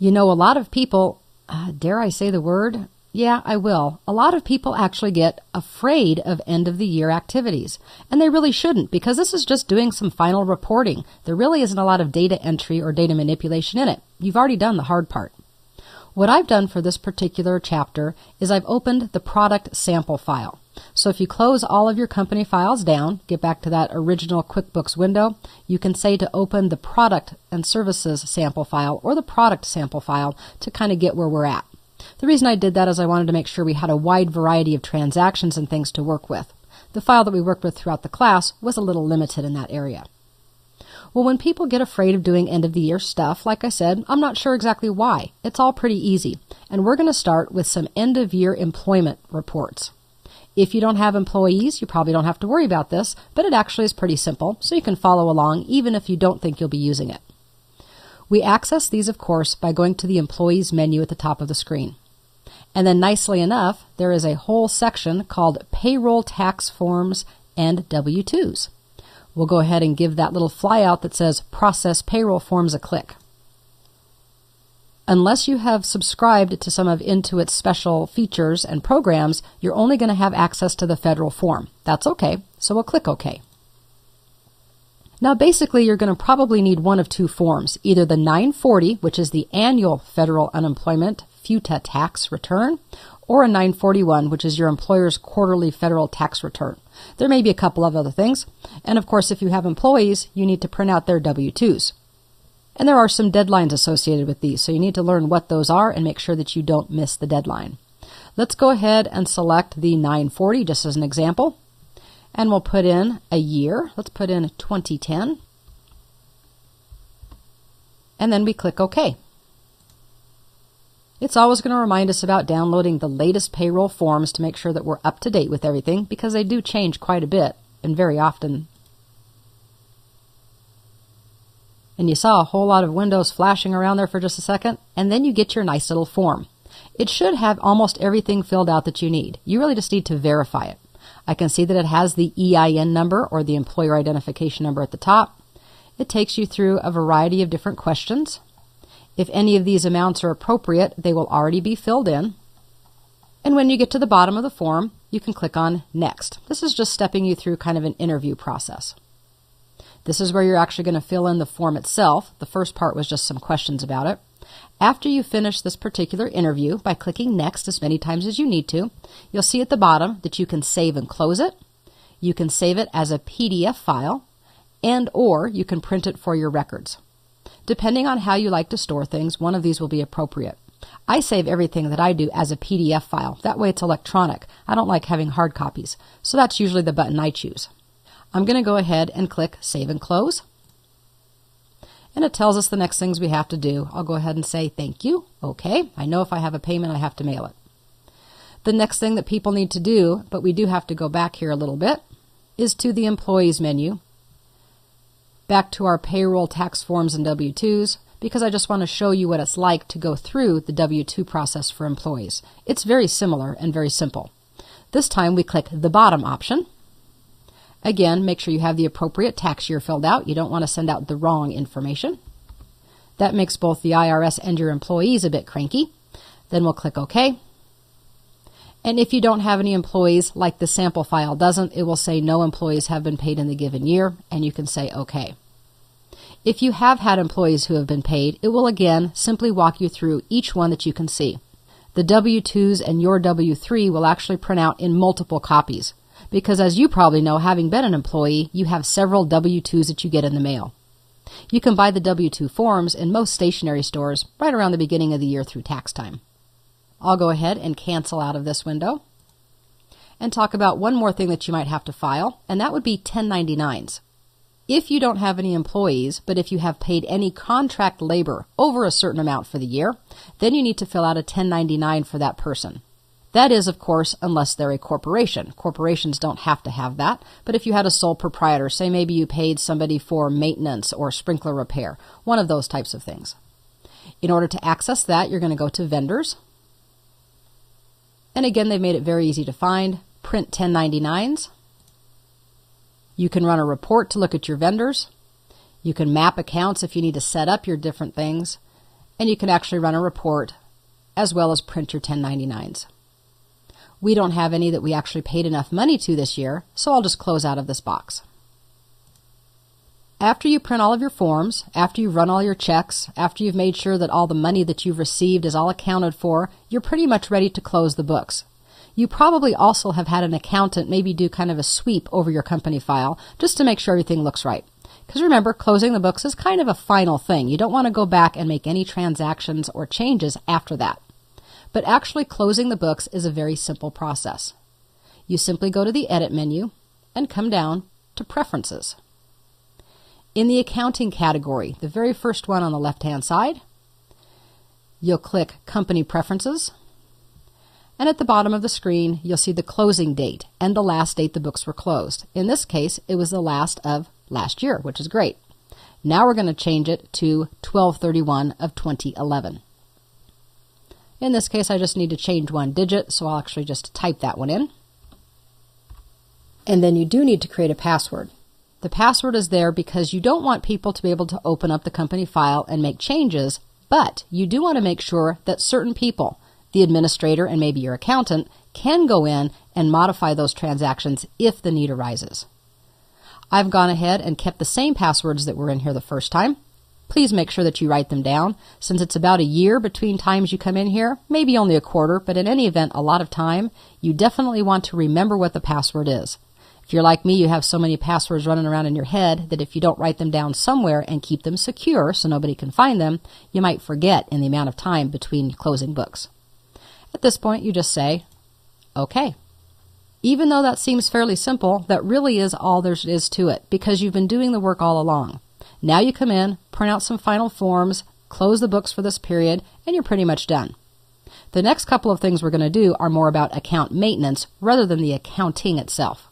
You know, a lot of people, dare I say the word? Yeah, I will. A lot of people actually get afraid of end-of-the-year activities. And they really shouldn't, because this is just doing some final reporting. There really isn't a lot of data entry or data manipulation in it. You've already done the hard part. What I've done for this particular chapter is I've opened the product sample file. So if you close all of your company files down, get back to that original QuickBooks window, you can say to open the product and services sample file or the product sample file to kind of get where we're at. The reason I did that is I wanted to make sure we had a wide variety of transactions and things to work with. The file that we worked with throughout the class was a little limited in that area. Well, when people get afraid of doing end-of-the-year stuff, like I said, I'm not sure exactly why. It's all pretty easy. And we're going to start with some end-of-year employment reports. If you don't have employees, you probably don't have to worry about this, but it actually is pretty simple, so you can follow along even if you don't think you'll be using it. We access these, of course, by going to the Employees menu at the top of the screen. And then nicely enough, there is a whole section called Payroll Tax Forms and W-2s. We'll go ahead and give that little flyout that says Process Payroll Forms a click. Unless you have subscribed to some of Intuit's special features and programs, you're only going to have access to the federal form. That's okay, so we'll click OK. Now basically you're going to probably need one of two forms, either the 940, which is the annual federal unemployment FUTA tax return, or a 941, which is your employer's quarterly federal tax return. There may be a couple of other things, and of course if you have employees, you need to print out their W-2s. And there are some deadlines associated with these, so you need to learn what those are and make sure that you don't miss the deadline. Let's go ahead and select the 940 just as an example. And we'll put in a year. Let's put in 2010. And then we click OK. It's always going to remind us about downloading the latest payroll forms to make sure that we're up to date with everything, because they do change quite a bit and very often. And you saw a whole lot of windows flashing around there for just a second, and then you get your nice little form. It should have almost everything filled out that you need. You really just need to verify it. I can see that it has the EIN number, or the employer identification number, at the top. It takes you through a variety of different questions. If any of these amounts are appropriate, they will already be filled in. And when you get to the bottom of the form, you can click on Next. This is just stepping you through kind of an interview process. This is where you're actually going to fill in the form itself. The first part was just some questions about it. After you finish this particular interview, by clicking Next as many times as you need to, you'll see at the bottom that you can save and close it. You can save it as a PDF file, and or you can print it for your records. Depending on how you like to store things, one of these will be appropriate. I save everything that I do as a PDF file. That way it's electronic. I don't like having hard copies, so that's usually the button I choose. I'm going to go ahead and click Save and Close. And it tells us the next things we have to do. I'll go ahead and say thank you. Okay, I know if I have a payment, I have to mail it. The next thing that people need to do, but we do have to go back here a little bit, is to the Employees menu, back to our payroll tax forms and W-2s, because I just want to show you what it's like to go through the W-2 process for employees. It's very similar and very simple. This time we click the bottom option. Again, make sure you have the appropriate tax year filled out. You don't want to send out the wrong information. That makes both the IRS and your employees a bit cranky. Then we'll click OK. And if you don't have any employees, like the sample file doesn't, it will say no employees have been paid in the given year, and you can say OK. If you have had employees who have been paid, it will again simply walk you through each one that you can see. The W-2s and your W-3 will actually print out in multiple copies, because as you probably know, having been an employee, you have several W-2s that you get in the mail. You can buy the W-2 forms in most stationery stores right around the beginning of the year through tax time. I'll go ahead and cancel out of this window and talk about one more thing that you might have to file, and that would be 1099s. If you don't have any employees, but if you have paid any contract labor over a certain amount for the year, then you need to fill out a 1099 for that person. That is, of course, unless they're a corporation. Corporations don't have to have that, but if you had a sole proprietor, say maybe you paid somebody for maintenance or sprinkler repair, one of those types of things. In order to access that, you're going to go to Vendors. And again, they've made it very easy to find. Print 1099s. You can run a report to look at your vendors. You can map accounts if you need to set up your different things. and you can actually run a report as well as print your 1099s. We don't have any that we actually paid enough money to this year, so I'll just close out of this box. After you print all of your forms, after you run all your checks, after you've made sure that all the money that you've received is all accounted for, you're pretty much ready to close the books. You probably also have had an accountant maybe do kind of a sweep over your company file just to make sure everything looks right. Because remember, closing the books is kind of a final thing. You don't want to go back and make any transactions or changes after that. But actually closing the books is a very simple process. You simply go to the Edit menu and come down to Preferences. In the accounting category, the very first one on the left-hand side, you'll click Company Preferences, and at the bottom of the screen, you'll see the closing date and the last date the books were closed. In this case, it was the last of last year, which is great. Now we're going to change it to 12/31 of 2011. In this case, I just need to change one digit, so I'll actually just type that one in. And then you do need to create a password. The password is there because you don't want people to be able to open up the company file and make changes, but you do want to make sure that certain people, the administrator and maybe your accountant, can go in and modify those transactions if the need arises. I've gone ahead and kept the same passwords that were in here the first time. Please make sure that you write them down. Since it's about a year between times you come in here, maybe only a quarter, but in any event, a lot of time, you definitely want to remember what the password is. If you're like me, you have so many passwords running around in your head that if you don't write them down somewhere and keep them secure so nobody can find them, you might forget in the amount of time between closing books. At this point, you just say, OK. Even though that seems fairly simple, that really is all there is to it because you've been doing the work all along. Now you come in, print out some final forms, close the books for this period, and you're pretty much done. The next couple of things we're going to do are more about account maintenance rather than the accounting itself.